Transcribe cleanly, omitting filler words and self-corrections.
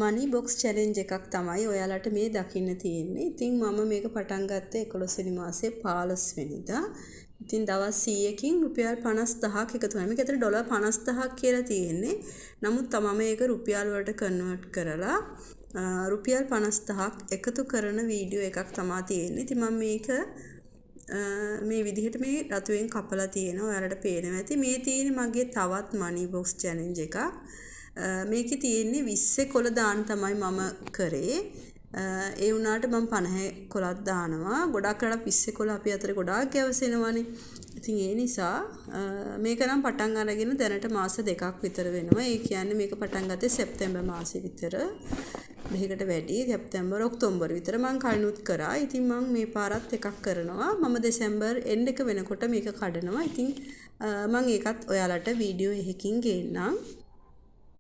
මනි box challenge එකක් තමයි ඔයාලට මේ දකින්න තියෙන්නේ. ඉතින් මම මේක පටන් ගත්තේ 11 වෙනි මාසේ 15 වෙනිදා. ඉතින් දවස් 100කින් රුපියල් 50000ක් එකතු වෙනවා. මේක ඇතුලේ ඩොලර් 50000ක් කියලා තියෙන්නේ. නමුත් මම මේක රුපියල් වලට කන්වර්ට් කරලා රුපියල් 50000ක් එකතු කරන වීඩියෝ එකක් තමයි තියෙන්නේ. ඉතින් මම මේක මේ විදිහට මේ රතුවෙන් කපලා තියෙනවා. ඔයාලට පේනවා ඇති. මේ තියෙන්නේ මගේ තවත් මනි බොක්ස් චැලෙන්ජ් එකක්. මේකේ තියෙන්නේ 20 කොළ දාන තමයි මම කරේ. ඒ වුණාට මම 50 කොළක් දානවා. ගොඩක් කරලා 20 කොළ අපි අතර ගොඩාක් ගැවසෙනවානේ. ඉතින් ඒ නිසා මේක නම් පටන් අරගෙන දැනට මාස 2ක් විතර වෙනවා. ඒ කියන්නේ මේක පටන් ගත්තේ සැප්තැම්බර් මාසේ විතර. දෙකකට වැඩි සැප්තැම්බර් ඔක්තෝබර් විතර මම කලිනුත් කරා. ඉතින් මම මේ පාරත් එකක් කරනවා. මම දෙසැම්බර් එන්ඩ් එක වෙනකොට මේක කඩනවා. ඉතින් මම ඒකත් ඔයාලට වීඩියෝ එකකින් ගේන්නම්.